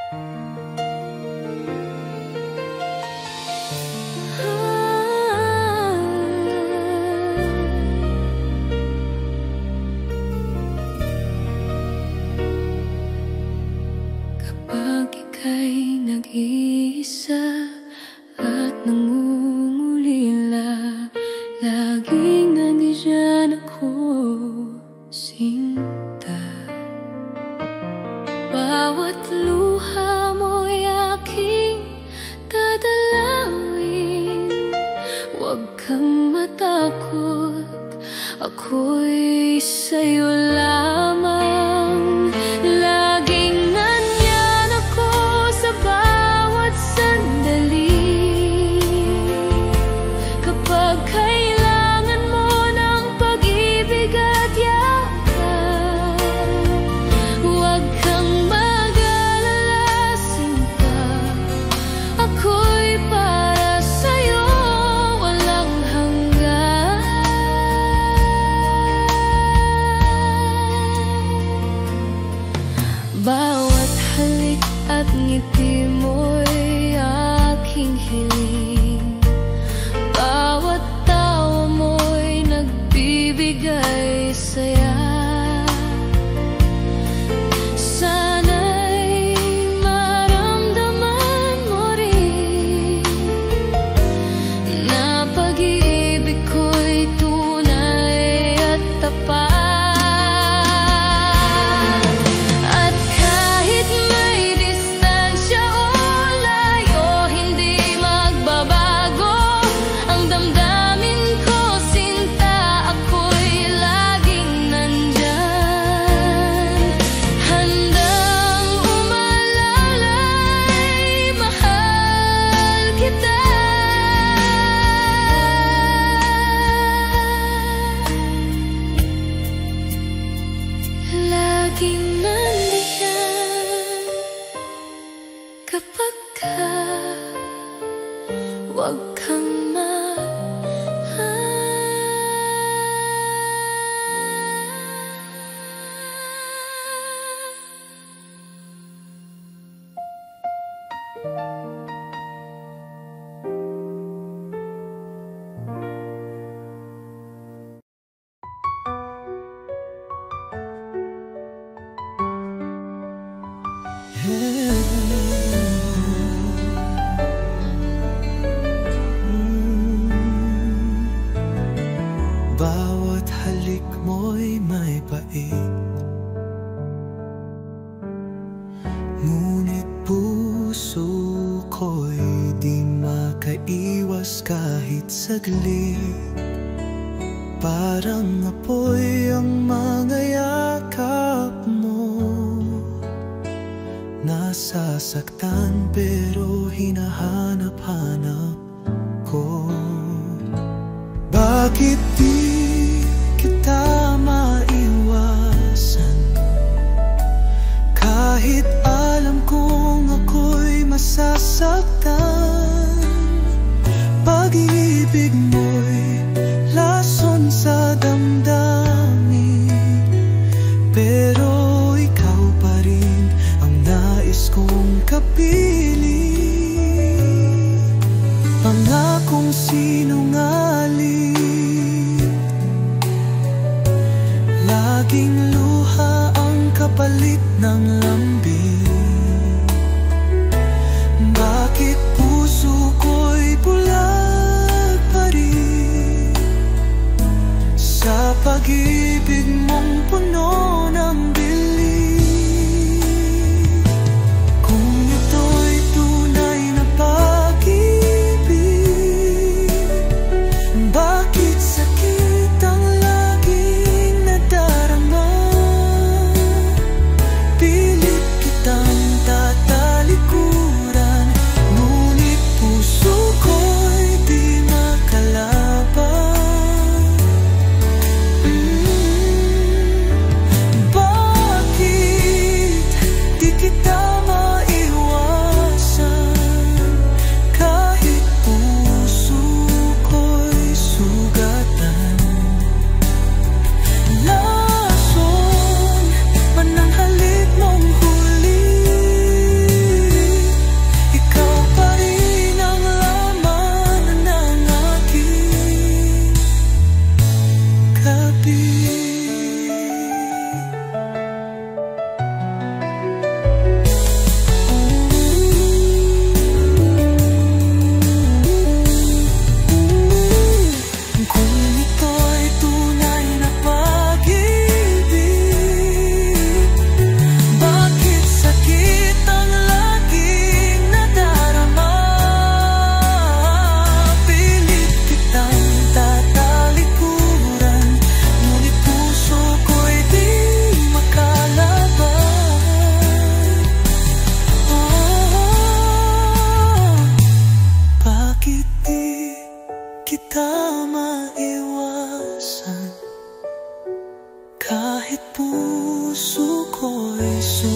Kapag ika'y nag-iisa at nangungulila, laging nandiyan ako, sinta. Bawat luha mo'y aking dadalawin. Huwag kang matakot, ako'y sa'yo lamang. Laging nandyan ako sa bawat sandali. Kapag kailangan mo ng pag-ibig at yakap, huwag kang mag-alala, sinta. Ako'y para sa'yo, walang hanggan. Bawat halik at ngiti mo'y aking hiling. Bawat tawa mo'y nagbibigay saya. Sana'y maramdaman mo rin na pag-ibig ko'y tunay at tapat. At kahit may distansya o layo, hindi magbabago ang damdamin ko, sinta. Ako'y laging nandyan, handang umalalay, mahal kita. Laging nandiyan kapag huwag kang Bawat halik mo'y may pait, ngunit puso ko'y di makaiwas kahit saglit. Parang apoy ang mga yakap mo, nasasaktan pero hinahanap-hanap ko. Bakit di kita maiwasan, kahit alam kong ako'y masasaktan? Pag-ibig mo'y lason sa damdamin, pero ikaw pa rin ang nais kong kapiling. Pangakong sinungaling, laging luha ang kapalit ng lambing. Bakit puso ko'y bulag pa rin sa pag-ibig mong puno ng bili? Kung ito'y tunay na pag-ibig, bakit sakit ang laging nadarama? Pilit kitang tatalikuran, ngunit puso ko'y di makalaban.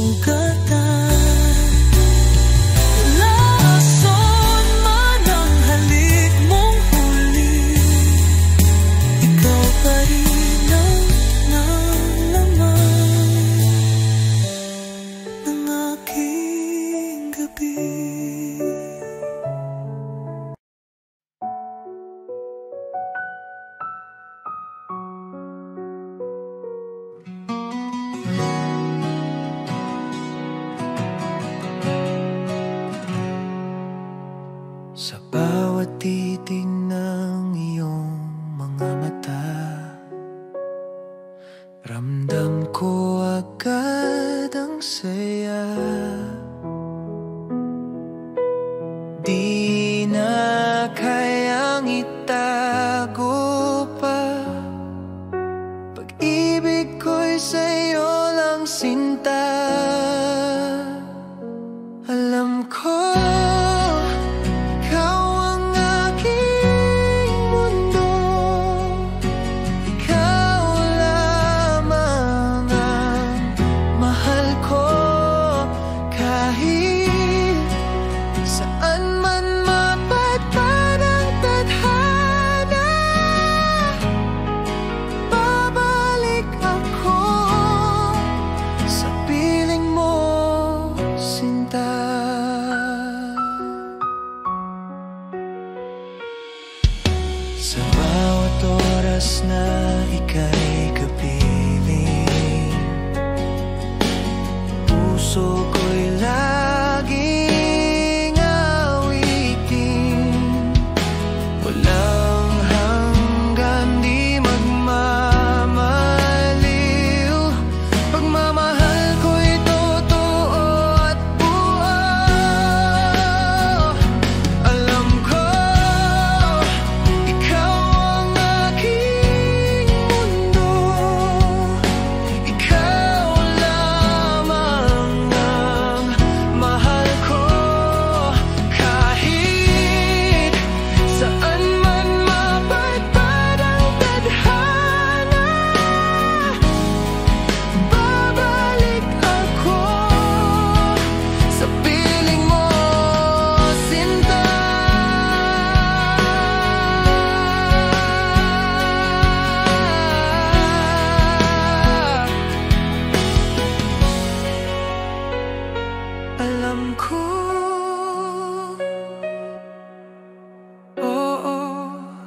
sugatan. Lason man ang halik mong huli, ikaw pa rin ang nalaman ng aking gabi. Sa bawat titig ng iyong mga mata, ramdam ko agad ang saya. Di na kayang itago pa, pag-ibig ko'y sa'yo lang sinta. Alam ko sa bawat oras na ika'y kapiling, puso ko'y laging awitin. Walang hanggan, di magmamaliw, pagmamahal ko'y totoo at buo.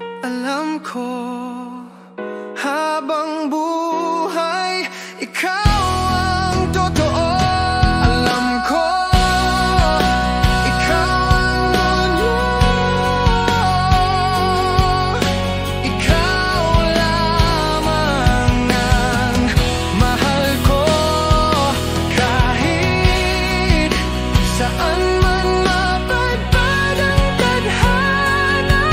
Alam ko habang buhay, ikaw ang totoo. Alam ko ikaw ang mundo, ikaw lamang ang mahal ko. Kahit saan man mapadpad ang tadhana,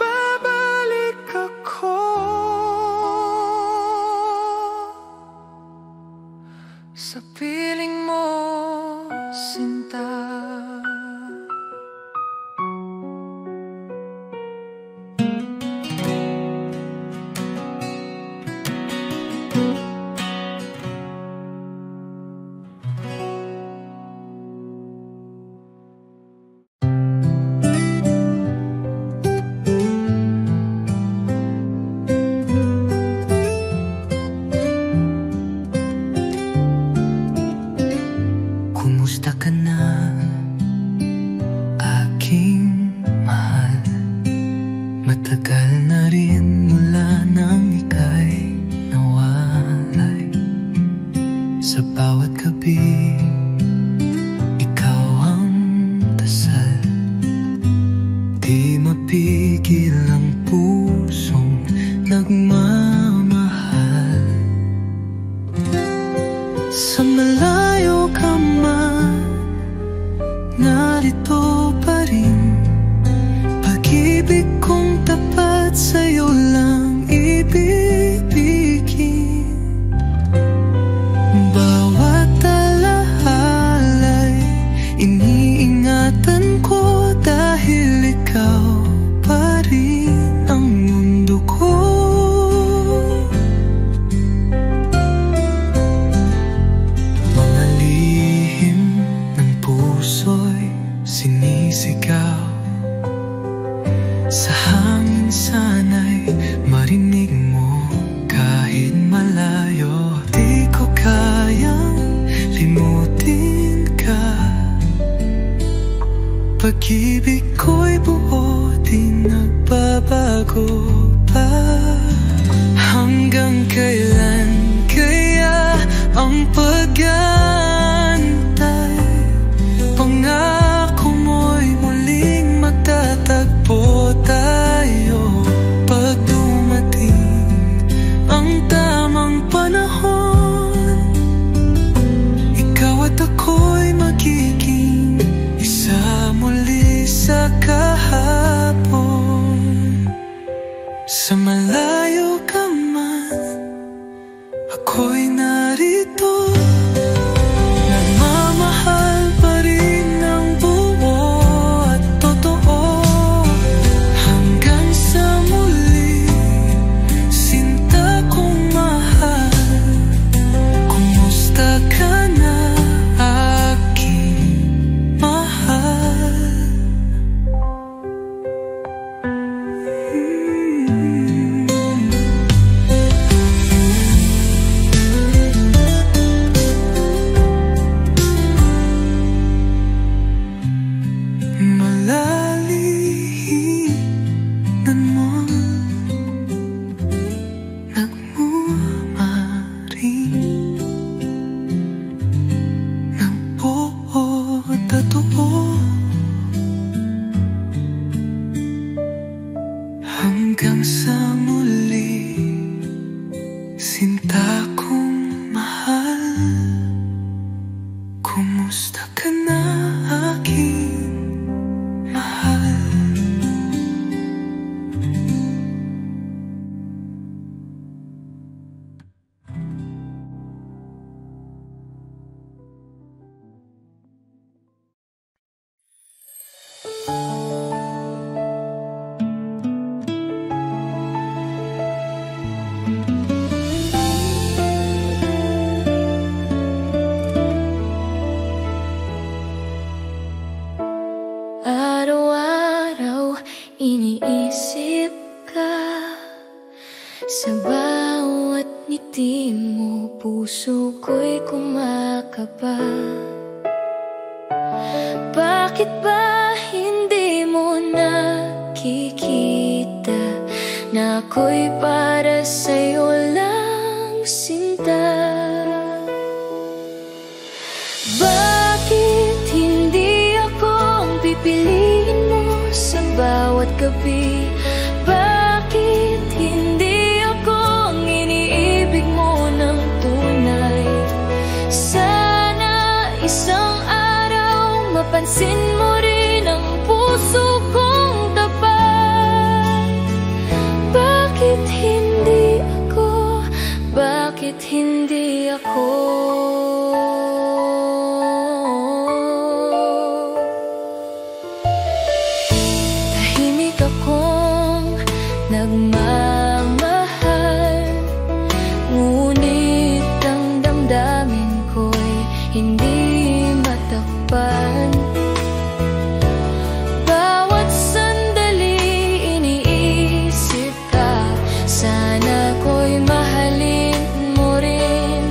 babalik ako sa piling mo, sinta. Kumusta ka na, aking mahal? Matagal na rin mula nang ika'y nawalay. Sa bawat gabi, ikaw ang dasal. Di mapigil ang pusong nagmamahal. Sa malayo ka man, narito pa rin. Pag-ibig kong tapat sa'yo lang ibibigin. Bawat alahalay iniingatan ko, dahil ikaw pa rin ang mundo ko. pag-ibig ko'y buo, di nagbabago pa. Hanggang kailan kaya ang pag-aantay? Pangako mo'y muling magtatagpo tayo pag dumating ang tamang panahon. Ikaw at ako'y magiging isa muli sa kahapon. Sa malayo ka man, ako'y narito. Nagmamahal pa rin ng buo at totoo. Hanggang sa muli, sinta kong mahal. Kumusta ka na, aking mahal? Malalihinan mo, nagmamaring ng buo at totoo. Hanggang sa muli, sinta kong mahal. Kumusta ka na, aking mahal? Araw-araw iniisip ka. Sa bawat ngiti mo, puso ko'y kumakaba. Bakit ba hindi mo nakikita na ako'y para sa'yo lang, sinta? Bakit hindi ako ang pipiliin mo sa bawat gabi? Bakit hindi ako ang iniibig mo ng tunay? Sana isang araw mapansin mo rin ang puso kong tapat. Bakit hindi ako? Bakit hindi ako? Tahimik akong nagmamahal, ngunit ang damdamin ko'y hindi matakpan. Bawat sandali iniisip ka, sana ko'y mahalin mo rin.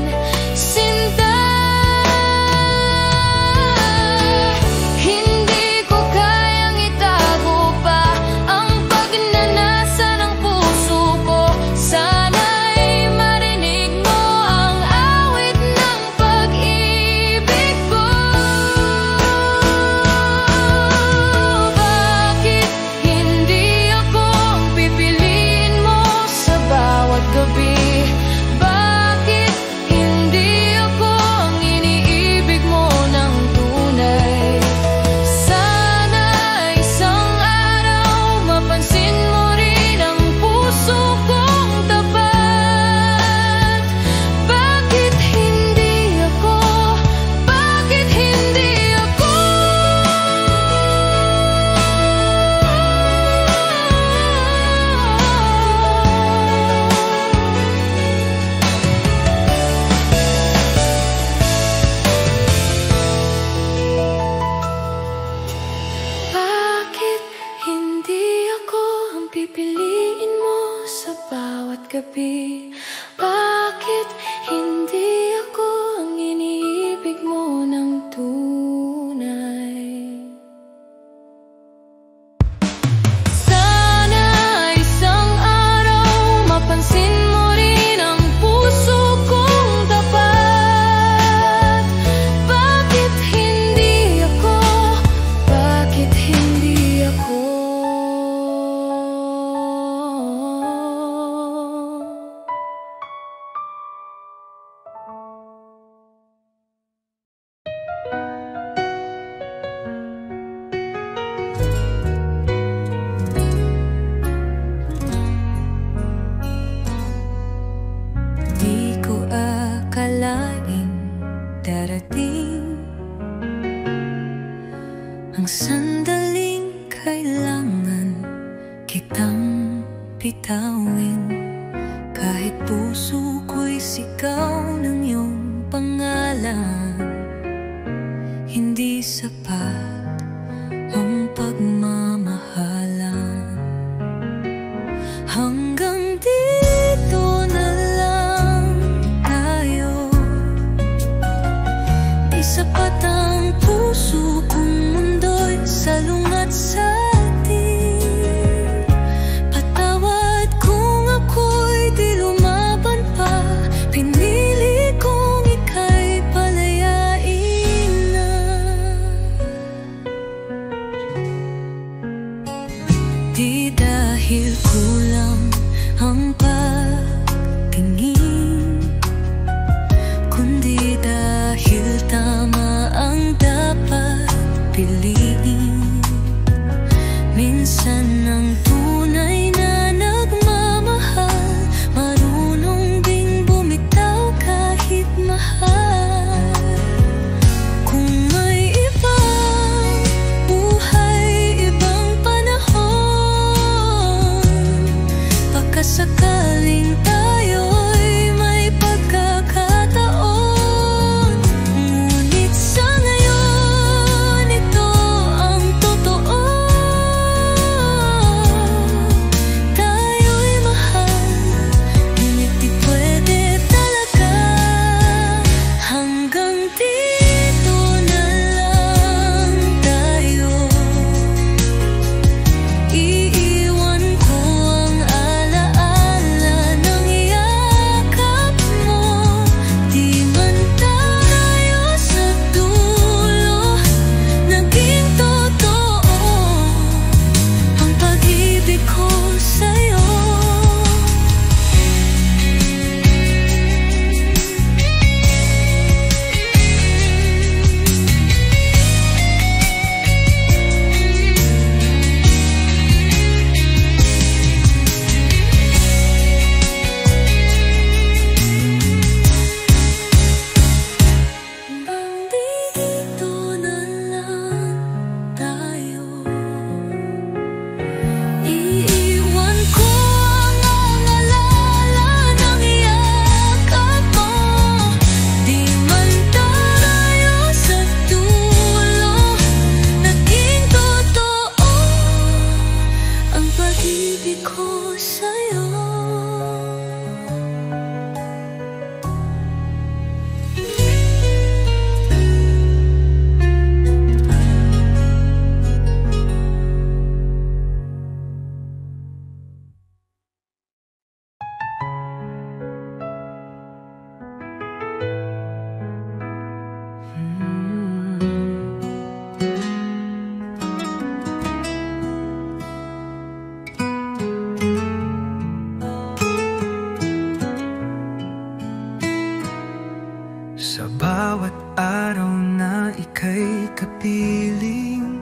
darating ang sandaling kailangan kitang bitawin. Kahit puso ko'y sigaw ng iyong pangalan, hindi sapat ang pagmamahalan. Hanggang dito na lang tayo, di sapat ang puso kung mundo'y salungat sa atin. Patawad kung ako'y di lumaban pa, pinili kong ika'y palayain na. Di dahil kulang ang pagtingin, kundi dahil tama ang dapat piliin. Minsan ang tunay na nagmamahal, marunong ding bumitaw kahit mahal. Kung may ibang buhay, ibang panahon, pagkasakaling tayo'y may pagkakataon. Ngunit sa ngayon, ito ang totoo. Tayo'y mahal, ngunit di pwede talaga. Hanggang dito na lang tayo. Iiwan ko ang alaala ng yakap mo. Di man tayo sa dulo naging totoo ang pag-ibig ko sa'yo. Hanggang dito na lang tayo. Iiwan ko ang alaala ng yakap mo. Di man tayo sa dulo naging totoo ang pag-ibig ko sa'yo. Sa bawat araw na ika'y kapiling,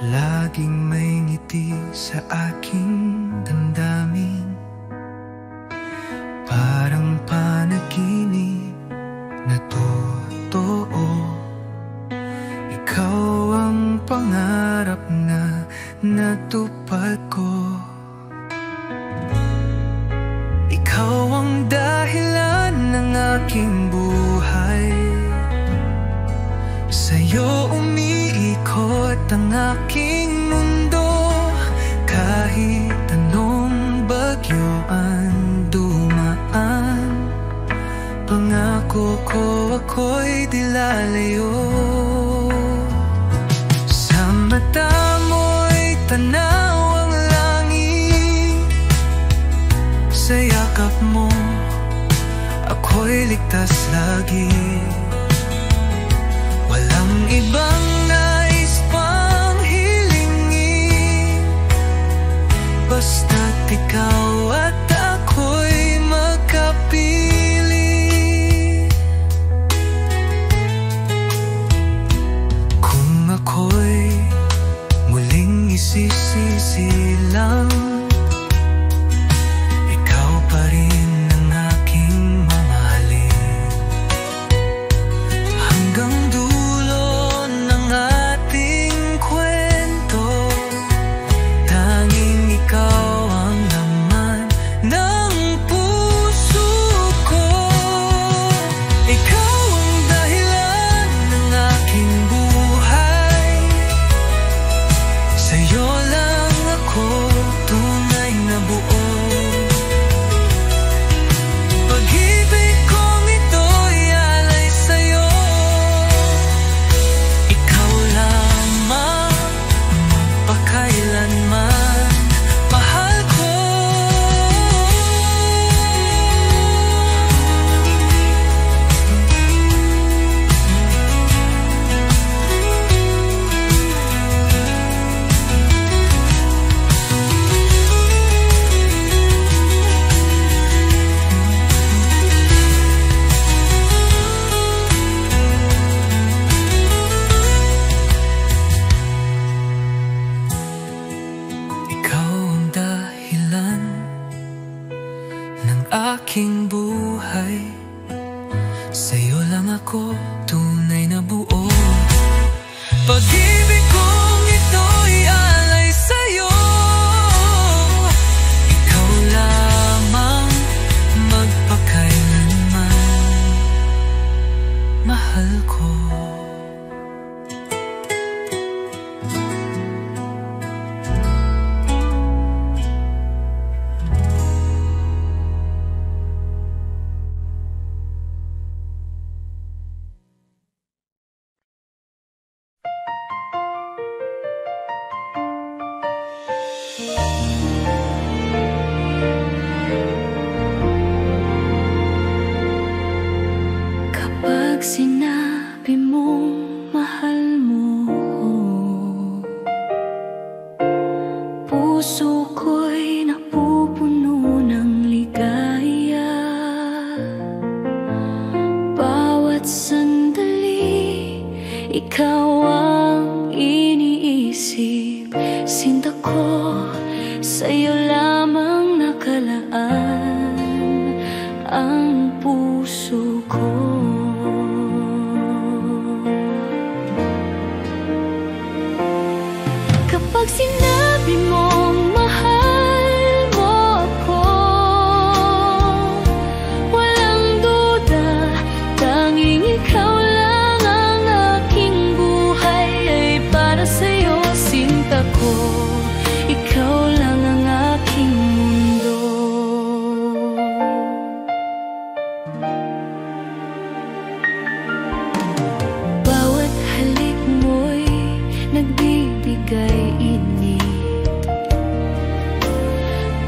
laging may ngiti sa aking damdamin. Parang panaginip na totoo, ikaw ang pangarap na natupad ko. Ikaw ang dahilan ng aking buhay, sa'yo umiikot ang aking mundo. Kahit anong bagyo ang dumaan, pangako ko ako'y di lalayo. Sa mata mo'y tanaw ang langit, sa yakap mo ako'y ligtas lagi. Walang ibang nais pang hilingin, basta't ikaw at ako'y magkapili. Kung ako'y muling isisilang, ikaw pa rin ang aking mamahalin. ako tunay na buo. Pag-ibig kong ito'y alay sa'yo. Ikaw lamang magpakailanman, mahal ko. Kapag sinabi mong mahal mo, puso ko'y napupuno ng ligaya. Bawat sandali, ikaw ang iniisip. Sinta ko, sa'yo lamang nakalaan ang puso ko. Kapag sinabi mong mahal mo ako, walang duda, tanging ikaw lang ang aking buhay. Ay para sa'yo, sinta ko, ikaw lang ang aking mundo. Bawat halik mo'y nagbibigay init,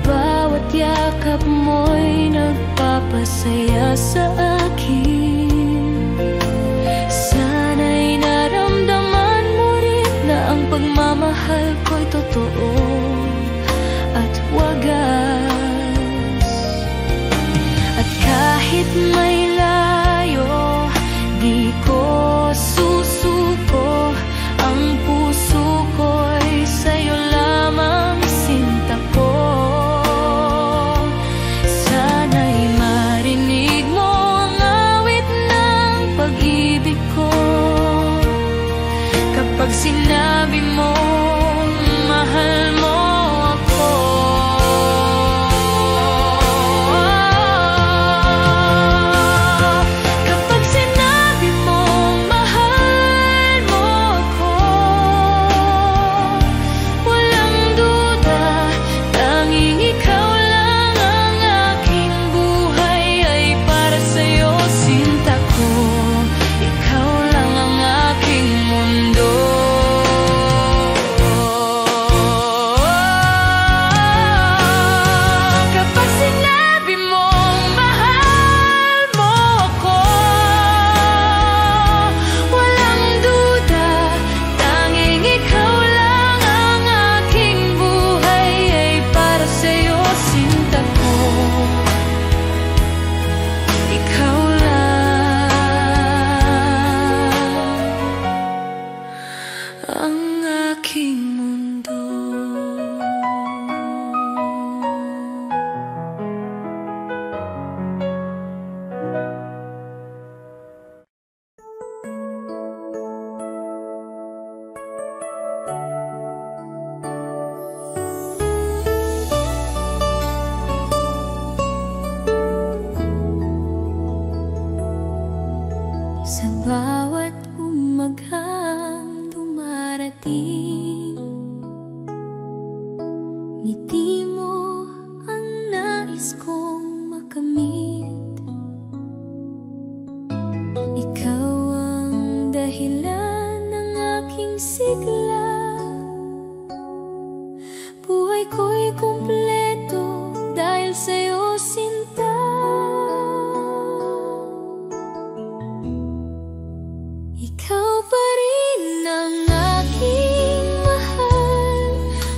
bawat yakap mo'y nagpapasaya sa akin. Sana'y naramdaman mo rin na ang pagmamahal ko'y totoo at wagas. At kahit may layo, di ko susuko. Ang puso ko'y sa'yo lamang, sinta ko. Sana'y marinig mo ang awit ng pag-ibig ko. Kapag sinabi mo mahal mo ako, kapag sinabi mo mahal mo ako, walang duda, tanging ikaw lang ang aking buhay. Ay para sa'yo, sinta ko, ikaw lang ang aking mundo. Kapag sinabi mong mahal mo ako, walang duda, tanging ikaw lang ang aking buhay. Ay para sa'yo, sinta ko, ikaw lang ang aking mundo. Sa bawat umaghang dumarating, ngiti mo ang nais kong makamit. Ikaw ang dahilan ng aking sigla. Buhay ko'y kumpleto dahil sa'yo, sinta. Ikaw pa rin ang aking mahal,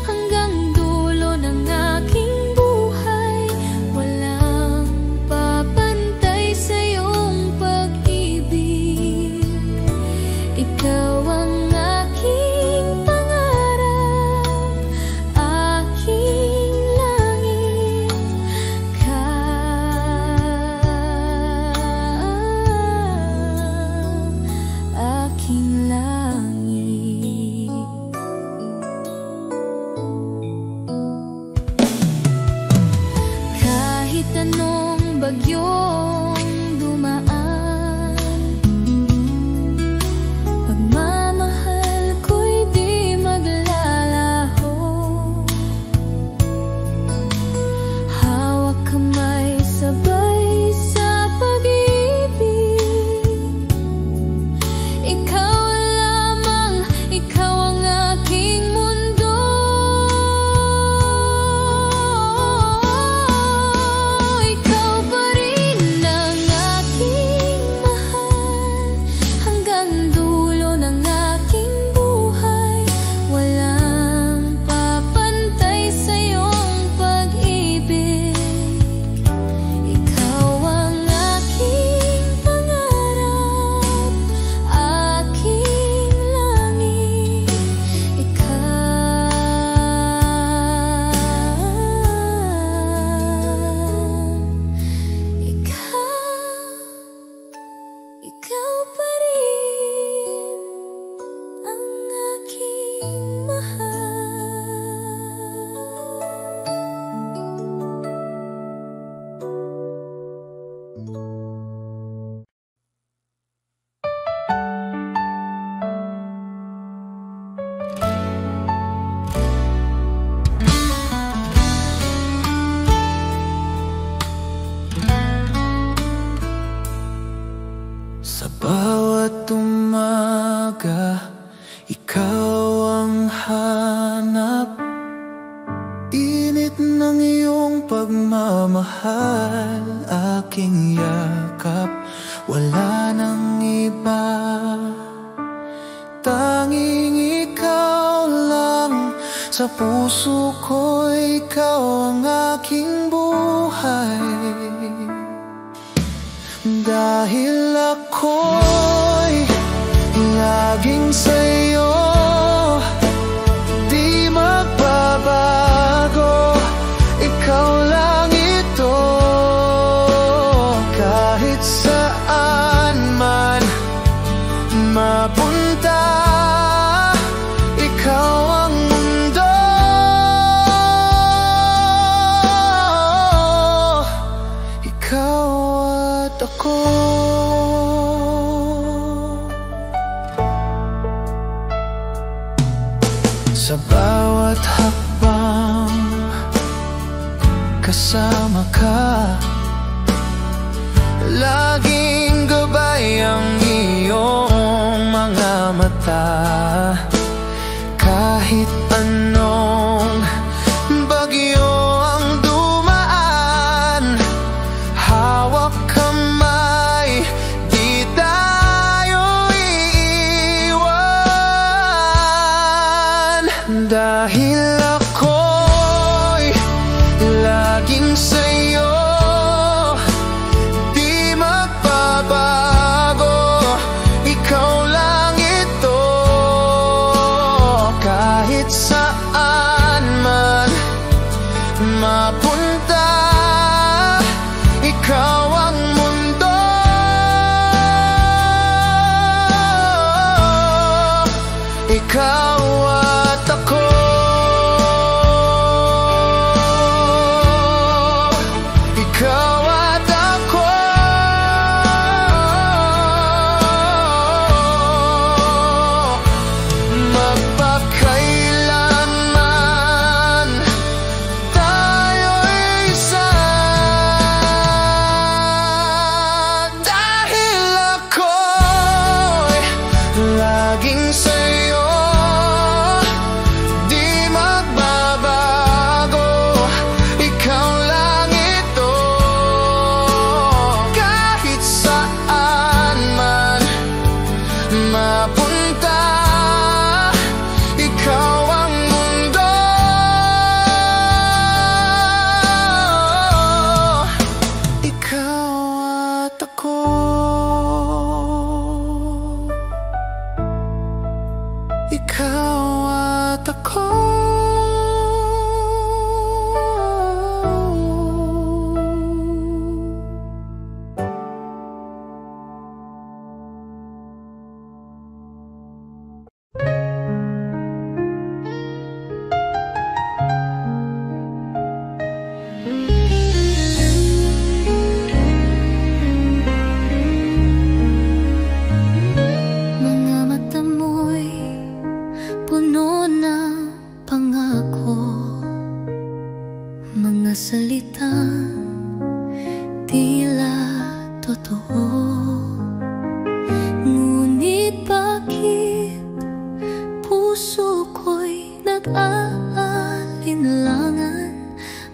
hanggang dulo ng aking buhay. Walang papantay sa iyong pag-ibig. Ikaw ang aking Sa bawat umaga, ikaw ang hanap. Init ng iyong pagmamahal, aking yakap. Wala nang iba, tanging ikaw lang. Sa puso ko, ikaw ang aking buhay. Dahil ako'y laging sa'yo, di magbabago. Ikaw lang ito, kahit saan man mapunta. Ikaw ang mundo, ikaw at ako. Sa bawat hakbang, kasama ka. Laging gabay ang iyong mga mata. Kahit anong bagyo ang dumaan, hawak kamay, di tayo iiwan. Dahil ako'y laging sa'yo, di magbabago. Ikaw lang ito, kahit saan man mapunta. Ikaw ang mundo, ikaw at ako. Ikaw at ako, magpakailanman tayo'y isa. Dahil ako'y laging sa'yo, di magbabago. Ikaw lang ito, kahit saan man mapunta. Ikaw ang mundo, ikaw at ako. Ikaw at ako. Mga mata mo'y puno ng pangako, mga salitang tila totoo. Ngunit bakit puso ko'y nag-aalinlangan?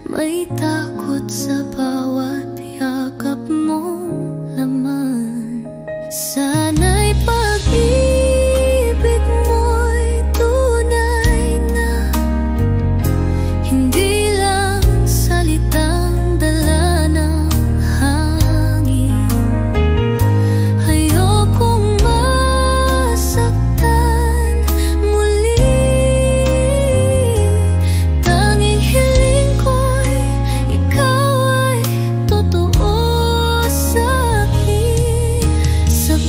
May takot sa bawat yakap mong laman. Sana'y pag-ibig mo'y tunay na, hindi lang salitang dala ng hangin. Ayokong masaktan muli, tanging hiling ko'y ikaw ay totoo sa'kin. Sa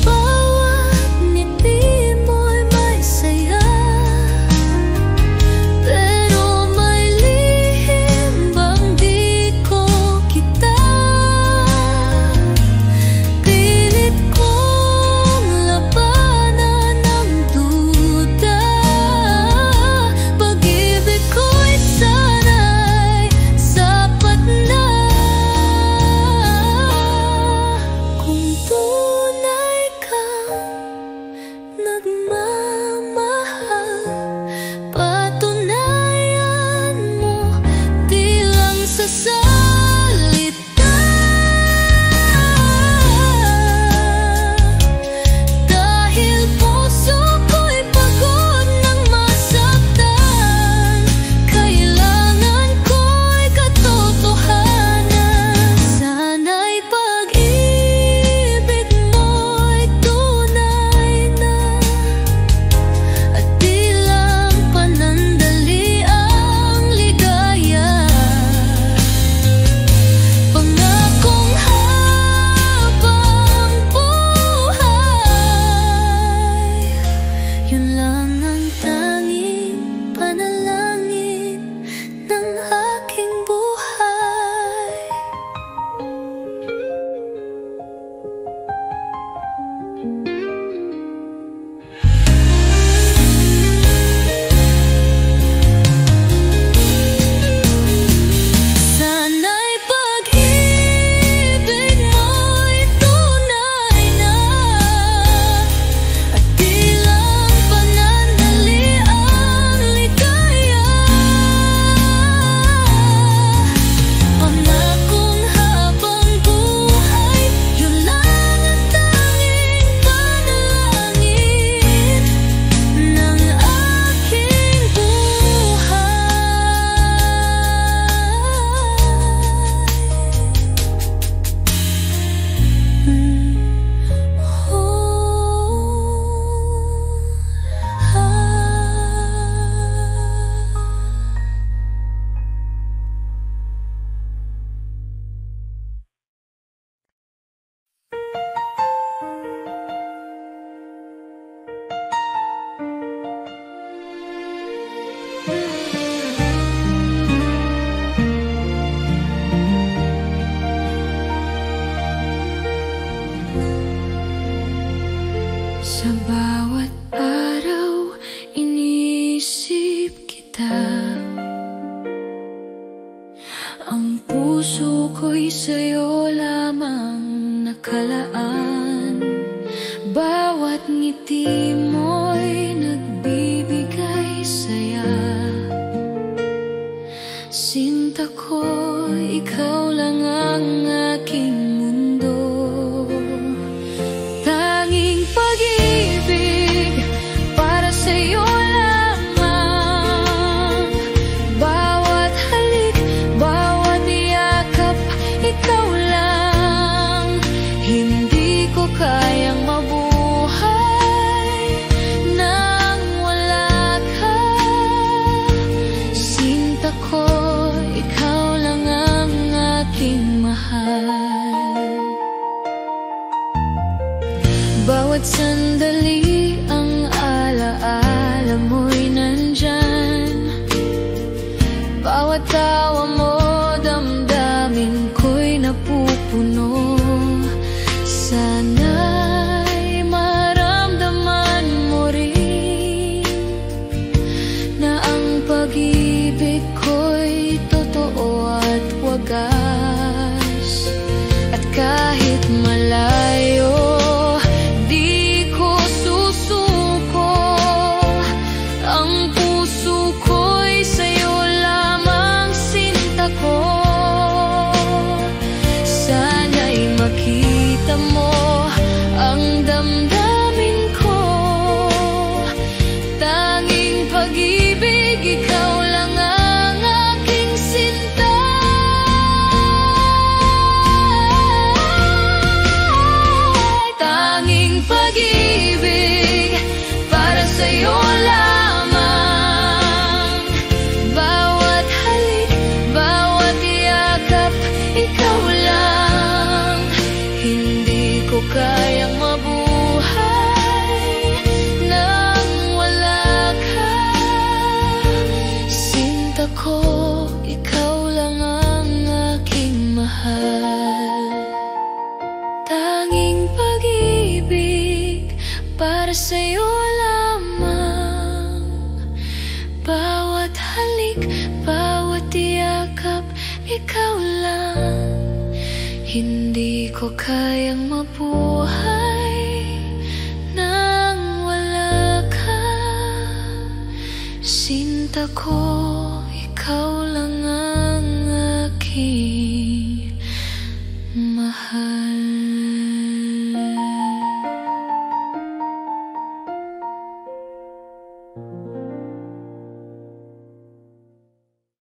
Sa bawat araw, iniisip kita. Ang puso ko'y sa'yo lamang nakalaan. Bawat ngiti mo'y nagbibigay saya. Sinta ko, ikaw lang ang aking mundo. Tanging pag-ibig para sa'yo lamang. Bawat halik, bawat yakap, ikaw lang. Hindi ko kayang mabuhay nang wala ka. Sinta ko, ikaw lang ang aking mahal. Bawat sandali ang alaala mo'y nandyan. Bawat tawa mo, damdamin ko'y napupuno. Sana'y maramdaman mo rin na ang pag-ibig ko'y totoo at wagas. At kahit malayo, di ko susuko. Ang puso ko'y sa'yo lamang, sinta ko. Sana'y makita mo ang damdamin ko. Tanging pag-ibig, ikaw lang ang aking sinta. Tanging pag-ibig para sa'yo lamang. Bawat halik, bawat yakap, ikaw lang. Hindi ko kayang mabuhay nang wala ka. Sinta ko, ikaw lang ang aking mahal. Tanging pag-ibig para sa'yo lamang. Bawat halik, bawat yakap, ikaw lang. Hindi ko kayang mabuhay nang wala ka. Sinta ko, ikaw lang ang aking